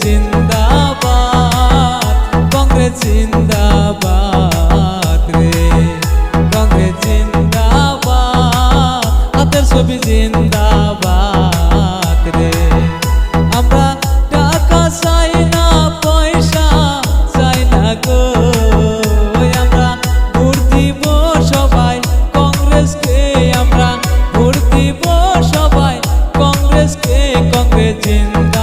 জিন্দাবাদ, কংগ্রেস জিন্দাবাদ রে, কংগ্রেস জিন্দাবাদ, হাতের ছবি জিন্দাবাদ রে। আমরা টাকা চাই না, পয়সা চাই না গো, আমরা ভোট দিব সবাই কংগ্রেসকে, আমরা ভোট দিব সবাই কংগ্রেসকে, কংগ্রেস জিন্দাবাদ।